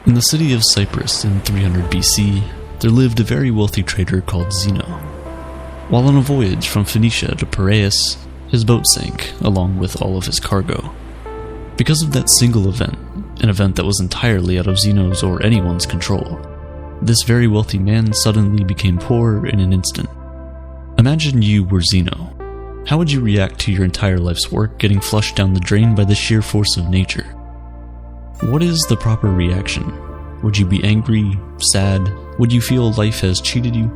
In the city of Cyprus in 300 BC, there lived a very wealthy trader called Zeno. While on a voyage from Phoenicia to Piraeus, his boat sank, along with all of his cargo. Because of that single event, an event that was entirely out of Zeno's or anyone's control, this very wealthy man suddenly became poor in an instant. Imagine you were Zeno. How would you react to your entire life's work getting flushed down the drain by the sheer force of nature? What is the proper reaction? Would you be angry, sad? Would you feel life has cheated you?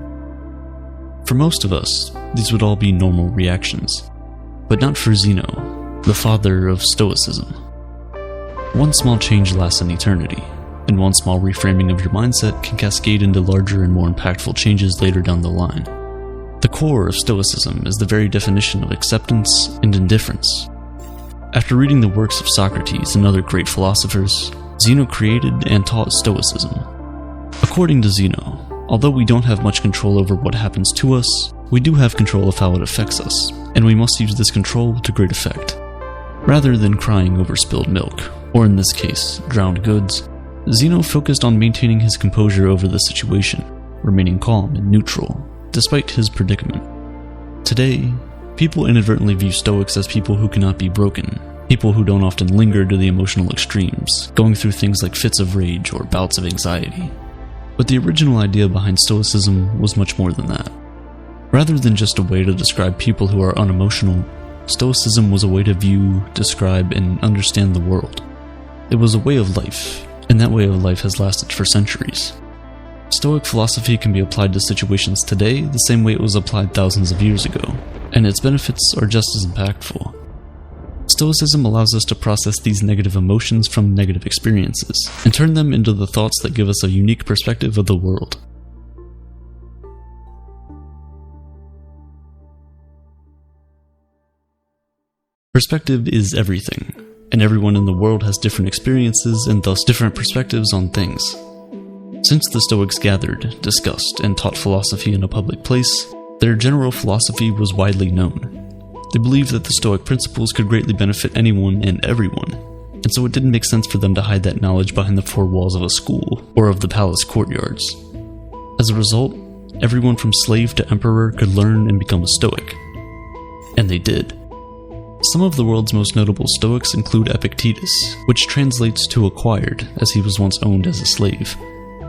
For most of us, these would all be normal reactions. But not for Zeno, the father of Stoicism. One small change lasts an eternity, and one small reframing of your mindset can cascade into larger and more impactful changes later down the line. The core of Stoicism is the very definition of acceptance and indifference. After reading the works of Socrates and other great philosophers, Zeno created and taught Stoicism. According to Zeno, although we don't have much control over what happens to us, we do have control of how it affects us, and we must use this control to great effect. Rather than crying over spilled milk, or in this case, drowned goods, Zeno focused on maintaining his composure over the situation, remaining calm and neutral, despite his predicament. Today, people inadvertently view Stoics as people who cannot be broken, people who don't often linger to the emotional extremes, going through things like fits of rage or bouts of anxiety. But the original idea behind Stoicism was much more than that. Rather than just a way to describe people who are unemotional, Stoicism was a way to view, describe, and understand the world. It was a way of life, and that way of life has lasted for centuries. Stoic philosophy can be applied to situations today the same way it was applied thousands of years ago, and its benefits are just as impactful. Stoicism allows us to process these negative emotions from negative experiences, and turn them into the thoughts that give us a unique perspective of the world. Perspective is everything, and everyone in the world has different experiences and thus different perspectives on things. Since the Stoics gathered, discussed, and taught philosophy in a public place, their general philosophy was widely known. They believed that the Stoic principles could greatly benefit anyone and everyone, and so it didn't make sense for them to hide that knowledge behind the four walls of a school or of the palace courtyards. As a result, everyone from slave to emperor could learn and become a Stoic. And they did. Some of the world's most notable Stoics include Epictetus, which translates to acquired, as he was once owned as a slave,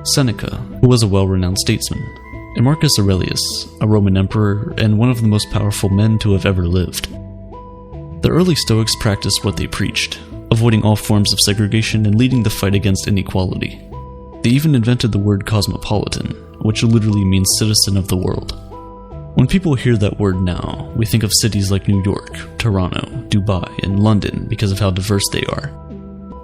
Seneca, who was a well-renowned statesman, and Marcus Aurelius, a Roman emperor and one of the most powerful men to have ever lived. The early Stoics practiced what they preached, avoiding all forms of segregation and leading the fight against inequality. They even invented the word cosmopolitan, which literally means citizen of the world. When people hear that word now, we think of cities like New York, Toronto, Dubai, and London because of how diverse they are.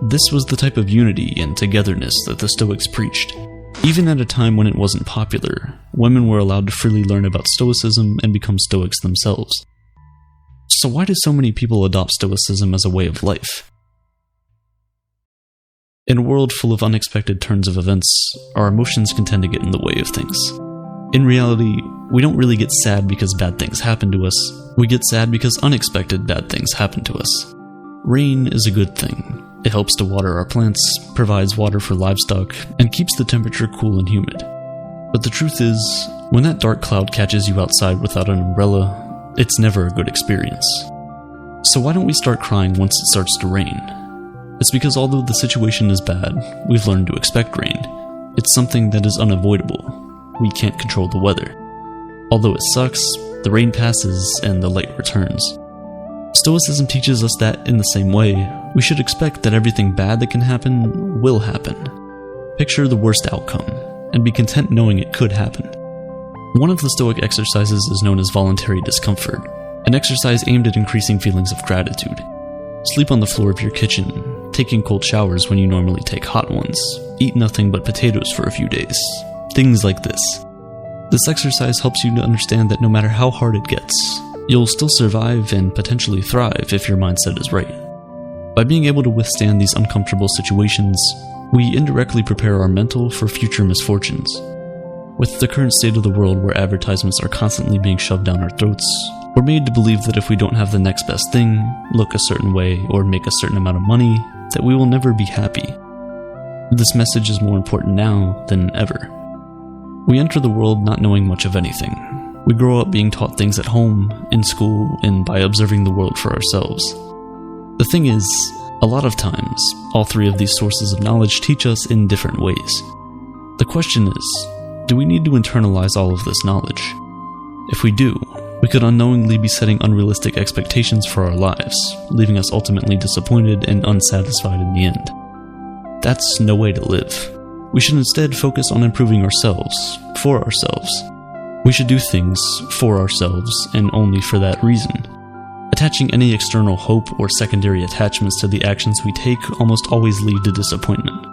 This was the type of unity and togetherness that the Stoics preached. Even at a time when it wasn't popular, women were allowed to freely learn about Stoicism and become Stoics themselves. So why do so many people adopt Stoicism as a way of life? In a world full of unexpected turns of events, our emotions can tend to get in the way of things. In reality, we don't really get sad because bad things happen to us. We get sad because unexpected bad things happen to us. Rain is a good thing. It helps to water our plants, provides water for livestock, and keeps the temperature cool and humid. But the truth is, when that dark cloud catches you outside without an umbrella, it's never a good experience. So why don't we start crying once it starts to rain? It's because although the situation is bad, we've learned to expect rain. It's something that is unavoidable. We can't control the weather. Although it sucks, the rain passes and the light returns. Stoicism teaches us that, in the same way, we should expect that everything bad that can happen will happen. Picture the worst outcome, and be content knowing it could happen. One of the Stoic exercises is known as voluntary discomfort, an exercise aimed at increasing feelings of gratitude. Sleep on the floor of your kitchen, taking cold showers when you normally take hot ones, eat nothing but potatoes for a few days, things like this. This exercise helps you to understand that no matter how hard it gets, you'll still survive and potentially thrive if your mindset is right. By being able to withstand these uncomfortable situations, we indirectly prepare our mental for future misfortunes. With the current state of the world where advertisements are constantly being shoved down our throats, we're made to believe that if we don't have the next best thing, look a certain way, or make a certain amount of money, that we will never be happy. This message is more important now than ever. We enter the world not knowing much of anything. We grow up being taught things at home, in school, and by observing the world for ourselves. The thing is, a lot of times, all three of these sources of knowledge teach us in different ways. The question is, do we need to internalize all of this knowledge? If we do, we could unknowingly be setting unrealistic expectations for our lives, leaving us ultimately disappointed and unsatisfied in the end. That's no way to live. We should instead focus on improving ourselves, for ourselves. We should do things for ourselves and only for that reason. Attaching any external hope or secondary attachments to the actions we take almost always lead to disappointment.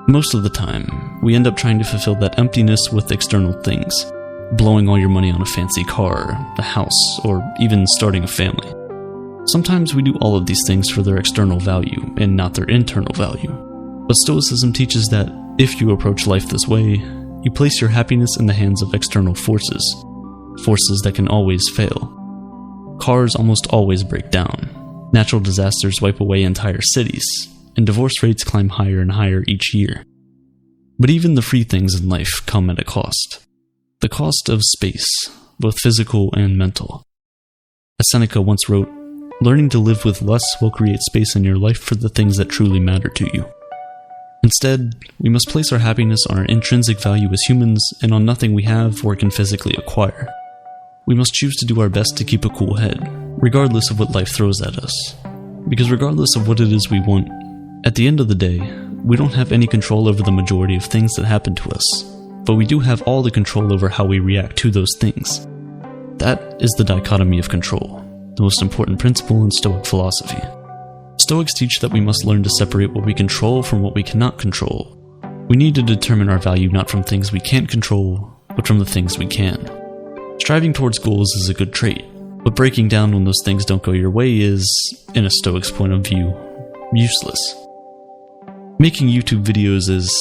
Most of the time, we end up trying to fulfill that emptiness with external things, blowing all your money on a fancy car, a house, or even starting a family. Sometimes we do all of these things for their external value and not their internal value. But Stoicism teaches that if you approach life this way, you place your happiness in the hands of external forces that can always fail. Cars almost always break down. Natural disasters wipe away entire cities, and divorce rates climb higher and higher each year. But even the free things in life come at a cost. The cost of space, both physical and mental. As Seneca once wrote, "Learning to live with less will create space in your life for the things that truly matter to you." Instead, we must place our happiness on our intrinsic value as humans and on nothing we have or can physically acquire. We must choose to do our best to keep a cool head, regardless of what life throws at us. Because regardless of what it is we want, at the end of the day, we don't have any control over the majority of things that happen to us, but we do have all the control over how we react to those things. That is the dichotomy of control, the most important principle in Stoic philosophy. Stoics teach that we must learn to separate what we control from what we cannot control. We need to determine our value not from things we can't control, but from the things we can. Striving towards goals is a good trait, but breaking down when those things don't go your way is, in a Stoic's point of view, useless. Making YouTube videos is,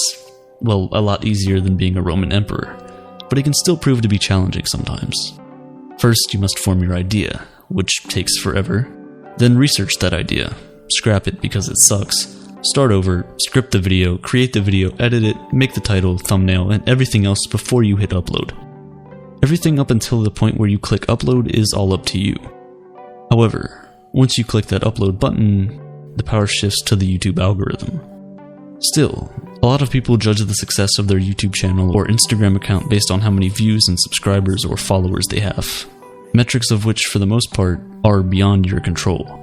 well, a lot easier than being a Roman emperor, but it can still prove to be challenging sometimes. First, you must form your idea, which takes forever. Then research that idea. Scrap it because it sucks. Start over, script the video, create the video, edit it, make the title, thumbnail, and everything else before you hit upload. Everything up until the point where you click upload is all up to you. However, once you click that upload button, the power shifts to the YouTube algorithm. Still, a lot of people judge the success of their YouTube channel or Instagram account based on how many views and subscribers or followers they have, metrics of which, for the most part, are beyond your control.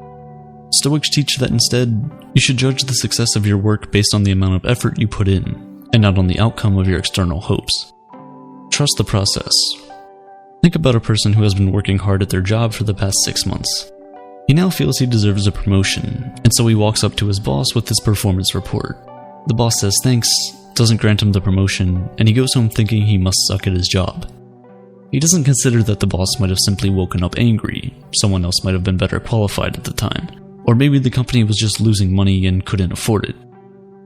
Stoics teach that instead, you should judge the success of your work based on the amount of effort you put in, and not on the outcome of your external hopes. Trust the process. Think about a person who has been working hard at their job for the past 6 months. He now feels he deserves a promotion, and so he walks up to his boss with his performance report. The boss says thanks, doesn't grant him the promotion, and he goes home thinking he must suck at his job. He doesn't consider that the boss might have simply woken up angry, someone else might have been better qualified at the time, or maybe the company was just losing money and couldn't afford it.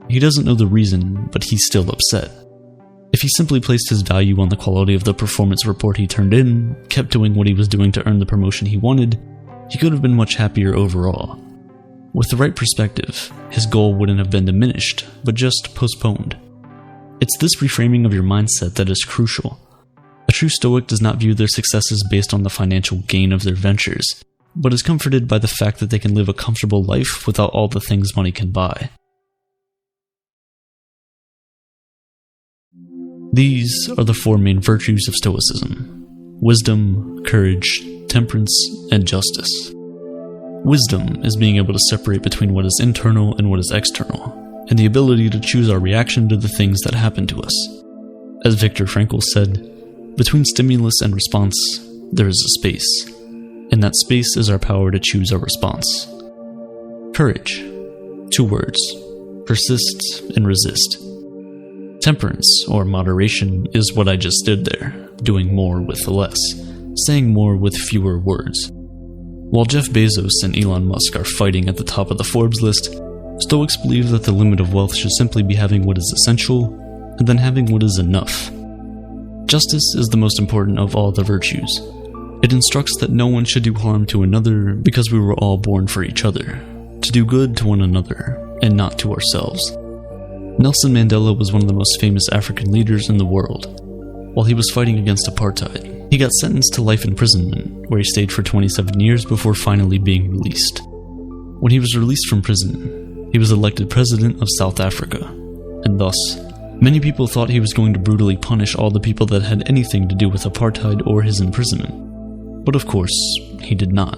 He doesn't know the reason, but he's still upset. If he simply placed his value on the quality of the performance report he turned in, kept doing what he was doing to earn the promotion he wanted, he could have been much happier overall. With the right perspective, his goal wouldn't have been diminished, but just postponed. It's this reframing of your mindset that is crucial. A true Stoic does not view their successes based on the financial gain of their ventures, but is comforted by the fact that they can live a comfortable life without all the things money can buy. These are the 4 main virtues of Stoicism: wisdom, courage, temperance, and justice. Wisdom is being able to separate between what is internal and what is external, and the ability to choose our reaction to the things that happen to us. As Viktor Frankl said, between stimulus and response, there is a space, and that space is our power to choose our response. Courage. 2 words: persist and resist. Temperance, or moderation, is what I just did there, doing more with less, saying more with fewer words. While Jeff Bezos and Elon Musk are fighting at the top of the Forbes list, Stoics believe that the limit of wealth should simply be having what is essential, and then having what is enough. Justice is the most important of all the virtues. It instructs that no one should do harm to another because we were all born for each other, to do good to one another, and not to ourselves. Nelson Mandela was one of the most famous African leaders in the world. While he was fighting against apartheid, he got sentenced to life imprisonment, where he stayed for 27 years before finally being released. When he was released from prison, he was elected president of South Africa, and thus, many people thought he was going to brutally punish all the people that had anything to do with apartheid or his imprisonment. But of course, he did not.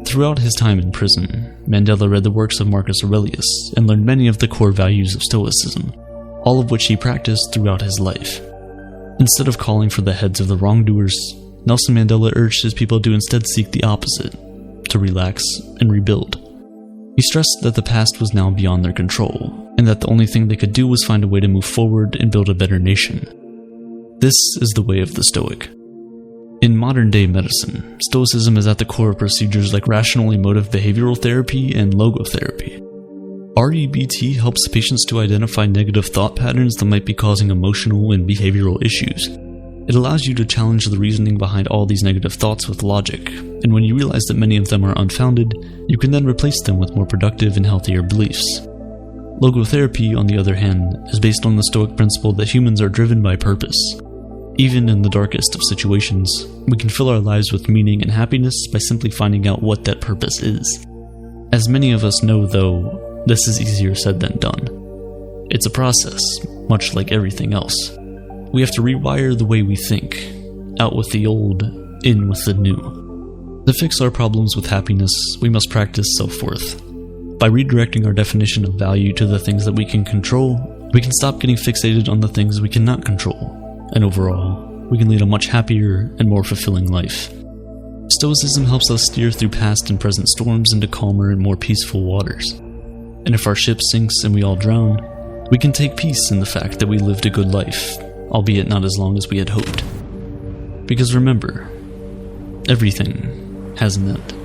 Throughout his time in prison, Mandela read the works of Marcus Aurelius and learned many of the core values of Stoicism, all of which he practiced throughout his life. Instead of calling for the heads of the wrongdoers, Nelson Mandela urged his people to instead seek the opposite, to relax and rebuild. He stressed that the past was now beyond their control, and that the only thing they could do was find a way to move forward and build a better nation. This is the way of the Stoic. In modern-day medicine, Stoicism is at the core of procedures like rational emotive behavioral therapy and logotherapy. REBT helps patients to identify negative thought patterns that might be causing emotional and behavioral issues. It allows you to challenge the reasoning behind all these negative thoughts with logic, and when you realize that many of them are unfounded, you can then replace them with more productive and healthier beliefs. Logotherapy, on the other hand, is based on the Stoic principle that humans are driven by purpose. Even in the darkest of situations, we can fill our lives with meaning and happiness by simply finding out what that purpose is. As many of us know, though, this is easier said than done. It's a process, much like everything else. We have to rewire the way we think, out with the old, in with the new. To fix our problems with happiness, we must practice self-worth. By redirecting our definition of value to the things that we can control, we can stop getting fixated on the things we cannot control. And overall, we can lead a much happier and more fulfilling life. Stoicism helps us steer through past and present storms into calmer and more peaceful waters. And if our ship sinks and we all drown, we can take peace in the fact that we lived a good life, albeit not as long as we had hoped. Because remember, everything has an end.